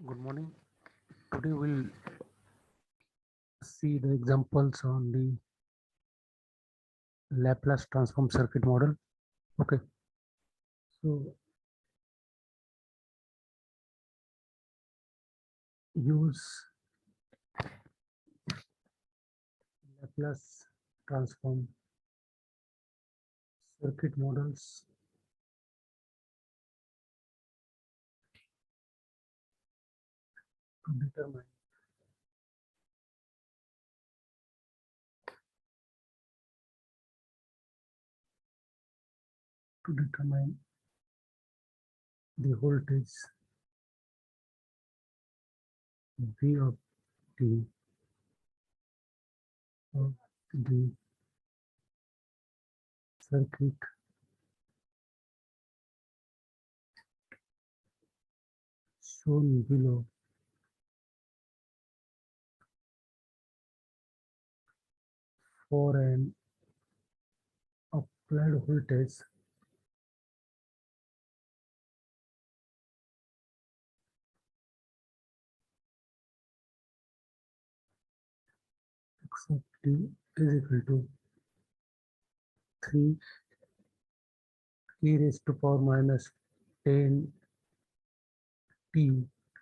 Good morning. Today we'll see the examples on the Laplace transform circuit model. Okay. So use Laplace transform circuit models to determine the voltage V of t of the circuit shown below for an applied voltage x of t is equal to 3 e raised to power minus 10 t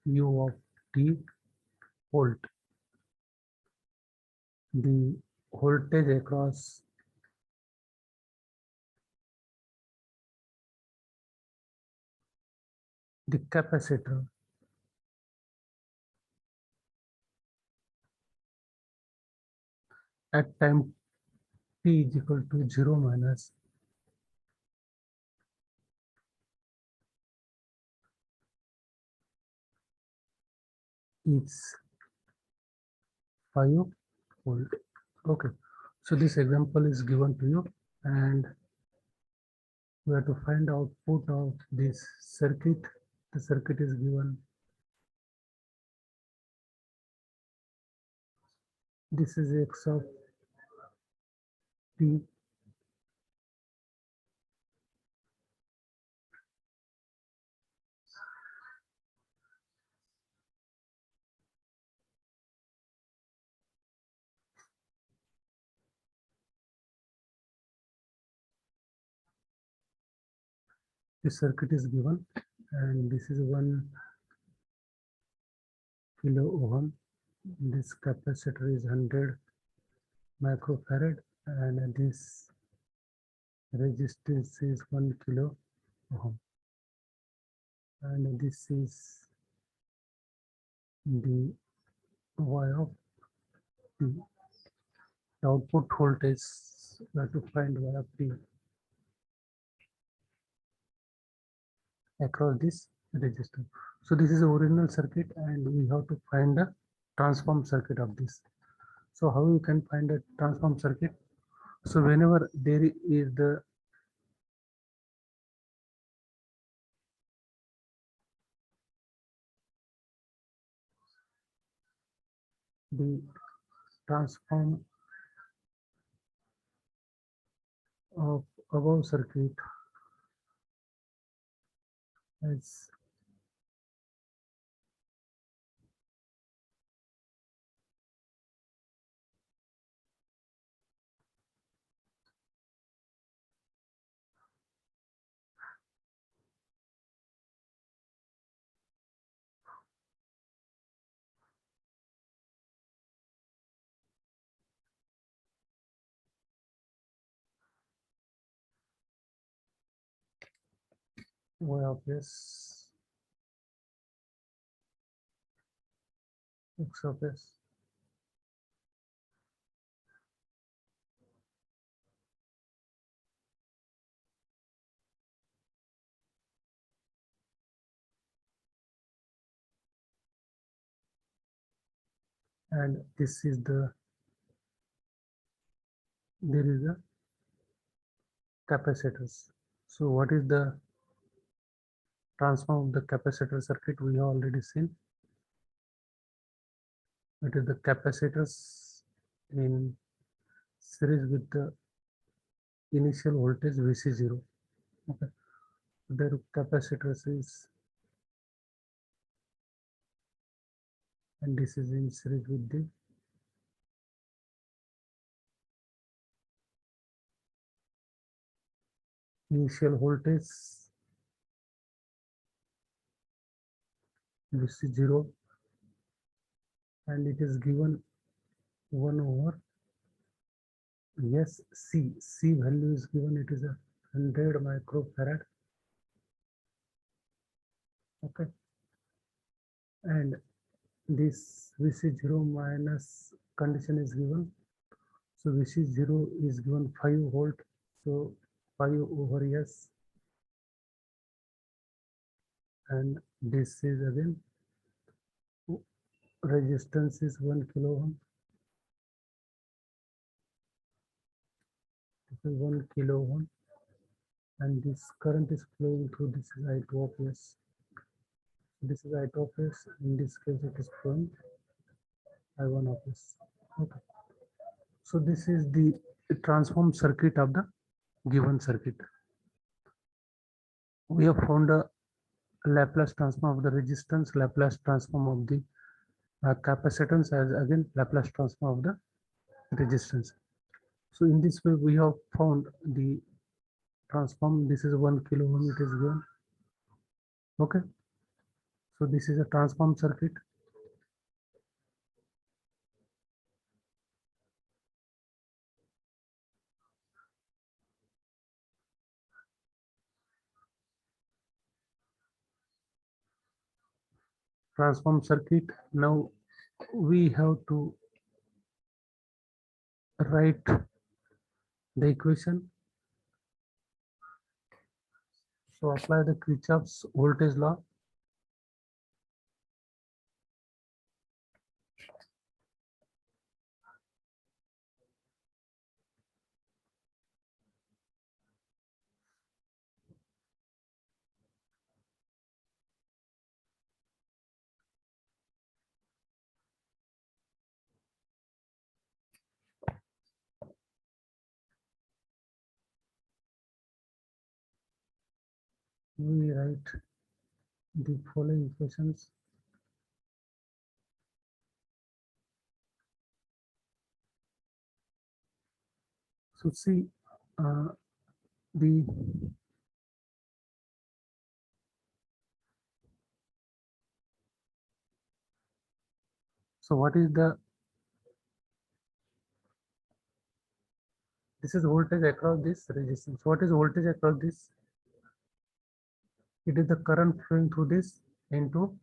u of t volt. The voltage across the capacitor at time t is equal to 0 minus is 5 volt. Okay, so this example is given to you and we have to find output of this circuit. The circuit is given. This is x of t. The circuit is given and this is 1 kilo ohm. This capacitor is 100 microfarad and this resistance is 1 kilo ohm, and this is the y of t. The output voltage, we have to find y of t across this resistor. So this is the original circuit and we have to find the transform circuit of this. So how you can find a transform circuit? So whenever there is the transform of above circuit as y of s, x of s, and this is there is a capacitors. So what is the transform of the capacitor circuit? We have already seen. It is the capacitors in series with the initial voltage Vc0. Okay, their capacitors is and this is in series with the initial voltage, this is 0, and it is given 1 over, yes, C value is given, it is a 100 microfarad. Okay, and this VC0 minus condition is given, so VC0 is given 5 volt, so 5 over S, and this is again resistance is 1 kilo ohm. This is 1 kilo ohm, and this current is flowing through, this is I2 of S. This is I2 of S, in this case it is flowing I1 of S. Okay, so this is the transform circuit of the given circuit. We have found a Laplace transform of the resistance, Laplace transform of the capacitance, as again Laplace transform of the resistance. So in this way we have found the transform. This is 1 kilo ohm, it is given. Okay, so this is a transform circuit. Transform circuit. Now we have to write the equation. So apply the Kirchhoff's voltage law. We write the following equations. So see the so what is the, this is voltage across this resistance. What is voltage across this? It is the current flowing through this into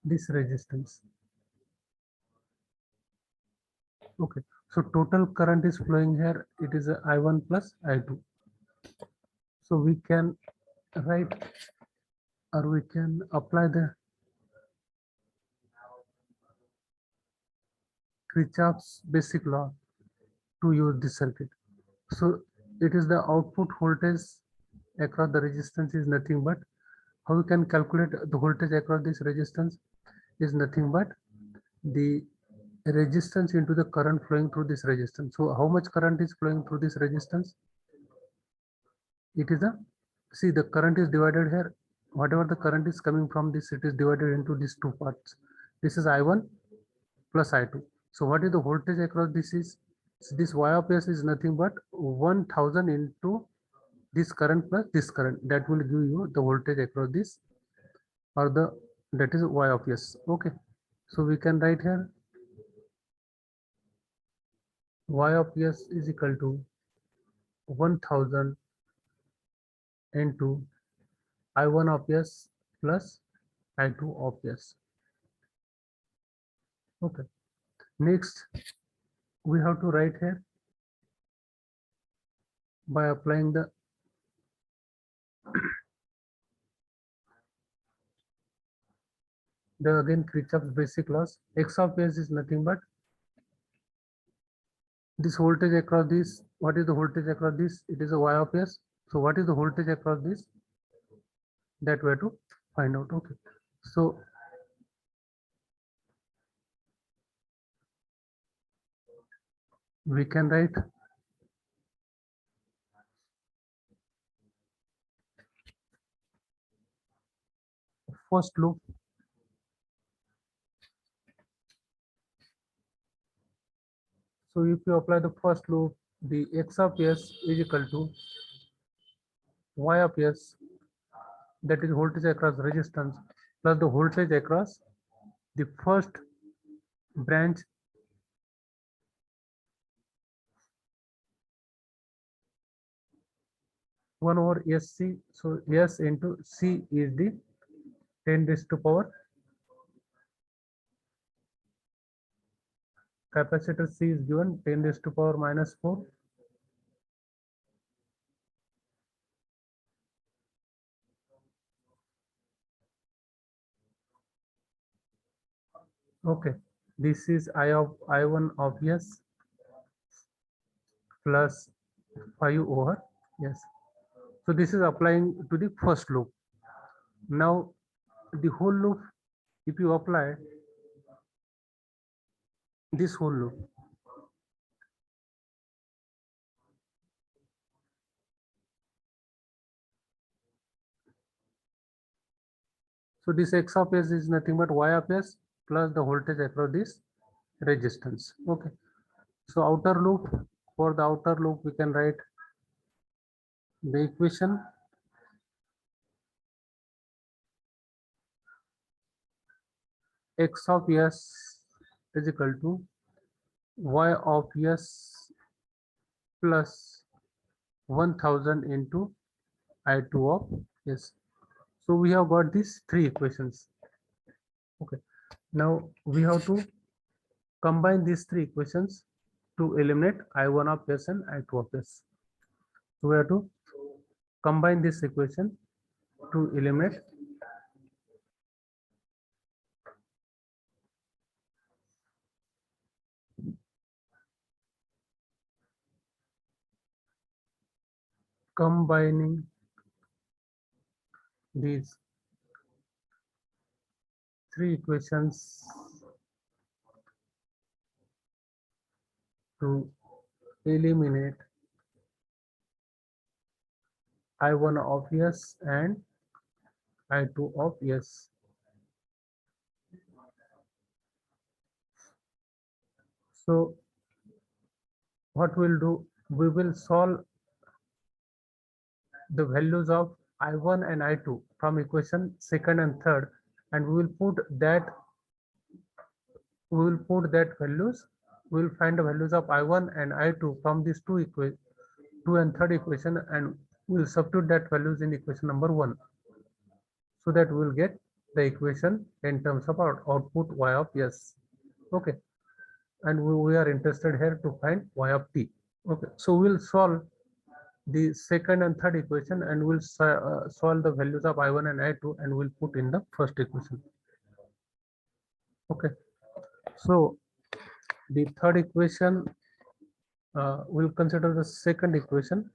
this resistance. Okay, so total current is flowing here, it is a I1 plus I2. So we can write, or we can apply the Kirchhoff's basic law to use this circuit. So it is the output voltage across the resistance is nothing but, how we can calculate the voltage across this resistance is nothing but the resistance into the current flowing through this resistance. So how much current is flowing through this resistance? It is a, see the current is divided here, whatever the current is coming from this, it is divided into these two parts. This is I1 plus I2. So what is the voltage across this is, so this Y of S is nothing but 1000 into this current plus this current, that will give you the voltage across this, or the, that is Y of S. Okay, so we can write here Y of S is equal to 1000 into I1 of S plus I2 of S. Okay, next we have to write here by applying the again Kirchhoff's basic laws. X of S is nothing but this voltage across this. What is the voltage across this? It is a Y of S. So what is the voltage across this? That we have to find out. Okay, so we can write first loop. So if you apply the first loop, the x of s is equal to y of s, that is voltage across resistance, plus the voltage across the first branch one over SC. So S into C is the 10 raised to power. Capacitor C is given 10 raised to power minus 4. Okay, this is I1 of S plus 5 over S. So this is applying to the first loop. Now the whole loop, if you apply this whole loop, so this x of s is nothing but y of s plus the voltage across this resistance. Okay, so outer loop, for the outer loop we can write the equation x of s is equal to y of s plus 1000 into I2 of s. So we have got these three equations. Okay, now we have to combine these three equations to eliminate I1 of s and I2 of s. So we have to combine this equation to eliminate combining these three equations to eliminate I1 of s and I2 of s. So what we'll do, we will solve the values of I1 and I2 from equation second and third, and we will put that values, we will find the values of I1 and I2 from these two and third equation, and we will substitute that values in equation number 1, so that we will get the equation in terms of our output y of s. Okay, and we are interested here to find y of t. Okay, so we'll solve the second and third equation, and we'll solve the values of I1 and I2, and we'll put in the first equation. Okay, so the third equation, we'll consider the second equation.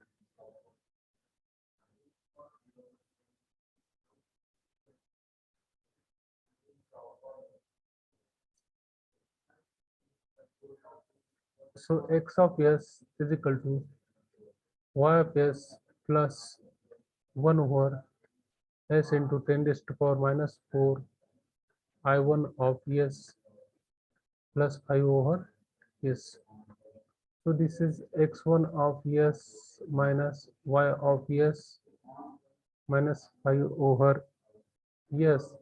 So x of s is equal to y of s plus 1 over s into 10 raised to power minus 4 I1 of s plus 5 over s. So this is x1 of s minus y of s minus 5 over s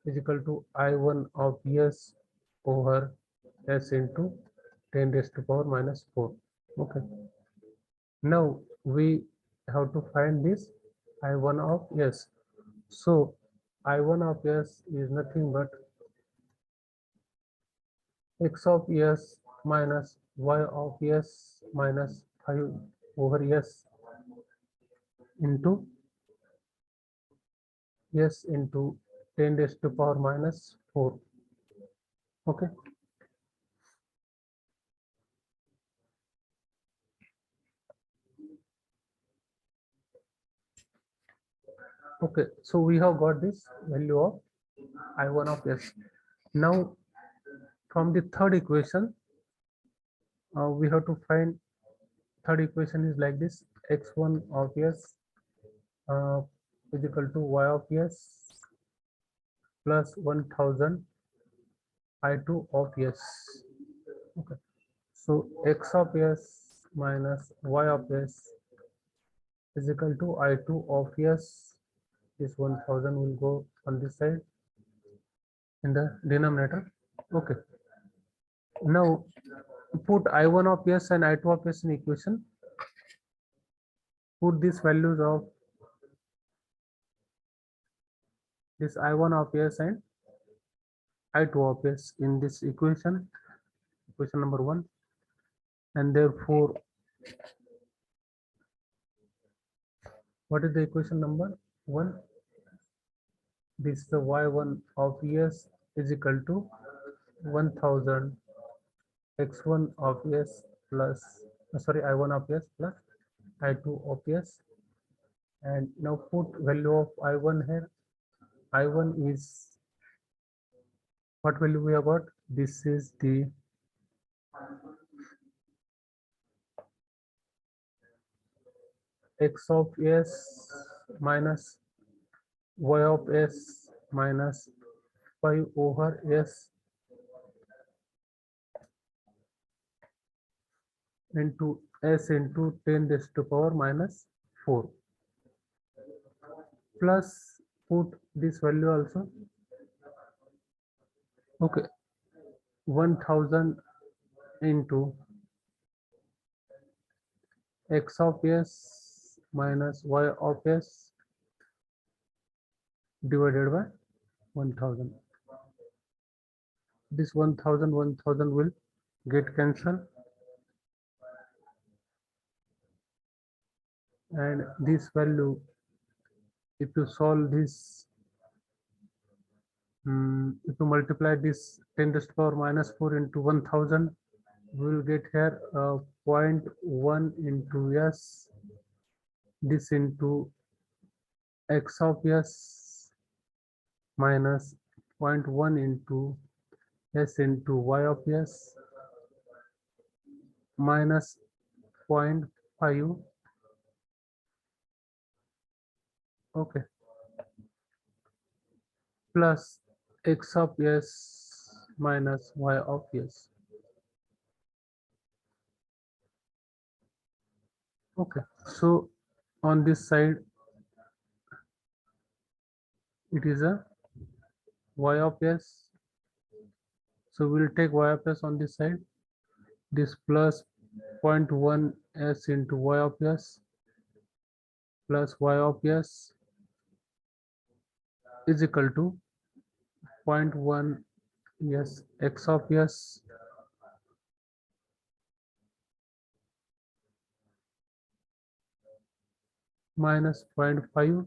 is equal to I1 of s over s into 10 raised to power minus 4. Okay, now we have to find this I1 of s. So I1 of s is nothing but x of s minus y of s minus 5 over s into s into 10 raised to power minus 4. Okay, okay, so we have got this value of I1 of s. Now from the third equation, we have to find, third equation is like this: x1 of s is equal to y of s plus 1000 I2 of s. Okay, so x of s minus y of s is equal to I2 of s. This 1000 will go on this side in the denominator. Okay, now put I1 of s and I2 of s in equation. Put these values of this I1 of s and I2 of s in this equation, equation number 1, and therefore what is the equation number 1? This is the y1 of s is equal to 1000 x1 of s plus I1 of s plus I2 of s, and now put value of I1 here. I1 is what value we have got? This is the x of s minus y of s minus 5 over s into s into 10 raised to power minus 4, plus put this value also. Okay, 1000 into x of s minus y of s divided by 1000. This 1000 will get cancelled, and this value, if you solve this, if you multiply this 10 raised to power minus 4 into 1000, we will get here 0.1 into s, this into x of s minus 0.1 into s into y of s minus 0.5. Okay, plus x of s minus y of s. Okay, so on this side it is a y of s, so we'll take y of s on this side. This plus 0.1 s into y of s plus y of s is equal to 0.1 s x of s minus 0.5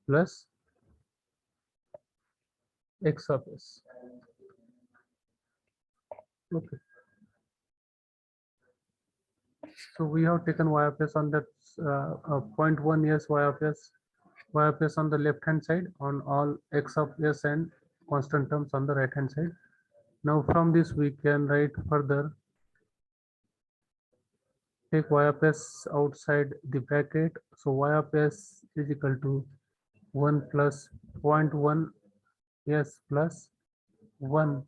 plus x of s. Okay, so we have taken y of s on that 0.1 s y of s on the left hand side, on all x of s and constant terms on the right hand side. Now from this we can write further, take y of s outside the bracket, so y of s is equal to 1 plus 0.1 s plus 1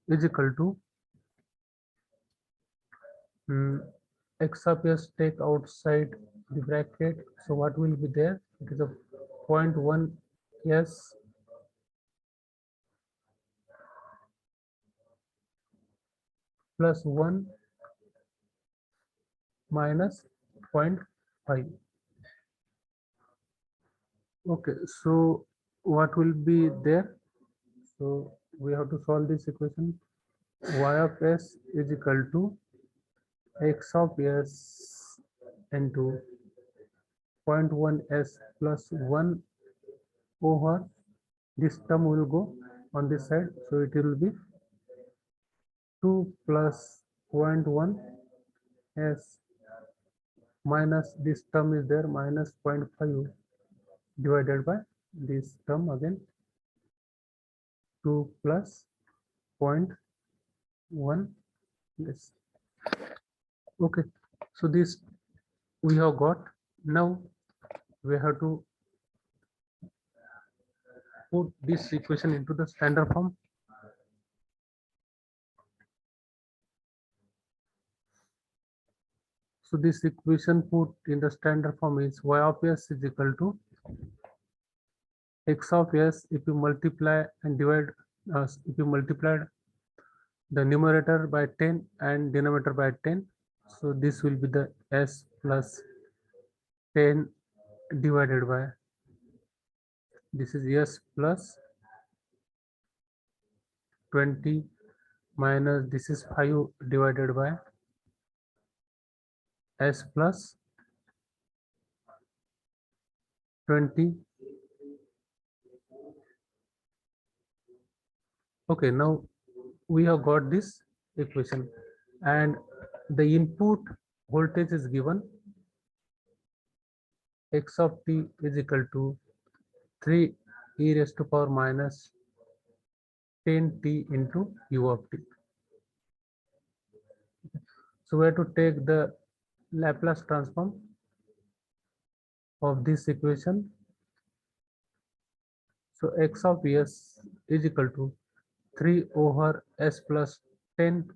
is equal to x of s, take outside the bracket, so what will be there? It is a 0.1 s plus 1 minus 0.5. Okay, so what will be there? So we have to solve this equation. Y of s is equal to x of s into 0.1 s plus 1 over, this term will go on this side, so it will be 2 plus 0.1 s minus this term is there minus 0.5 divided by this term again 2 plus 0.1 s. Okay, so this we have got. Now we have to put this equation into the standard form. So this equation put in the standard form is y of s is equal to x of s if you multiply and divide, if you multiplied the numerator by 10 and denominator by 10. So this will be the s plus 10 divided by, this is s plus 20 minus this is 5 divided by s plus 20. Okay, now we have got this equation and the input voltage is given x of t is equal to 3 e raised to power minus 10t into u of t. So we have to take the Laplace transform of this equation. So x of s is equal to 3 over s plus 10 .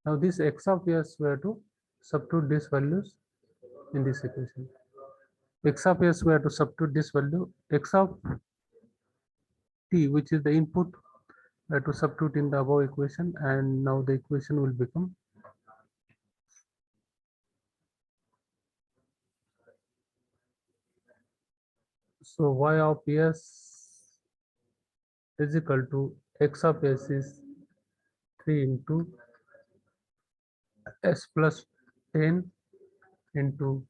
Now this x of s we have to substitute these values in this equation. X of s we have to substitute this value, x of t which is the input we have to substitute in the above equation, and now the equation will become so y of s is equal to x of s is 3 into s plus 10 into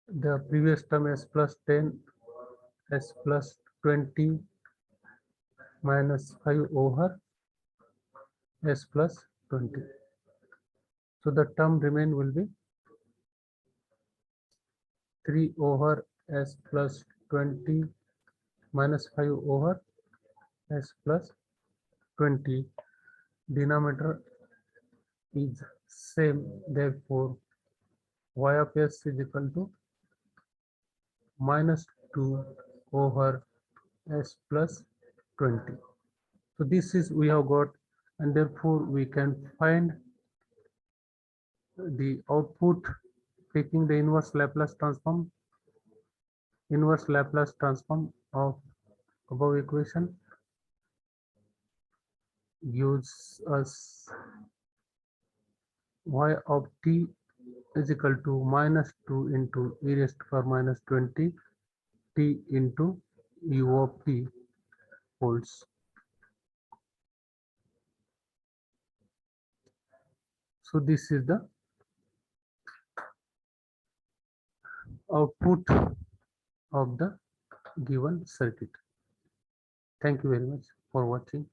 the previous term s plus 10 s plus 20 minus 5 over s plus 20. So the term remain will be 3 over s plus 20 minus 5 over s plus 20. Denominator is same, therefore y of s is equal to minus 2 over s plus 20. So this is we have got, and therefore we can find the output taking the inverse Laplace transform. Inverse Laplace transform of above equation gives us y of t is equal to minus 2 into e raised to power minus 20 t into u of t volts. So this is the output of the given circuit. Thank you very much for watching.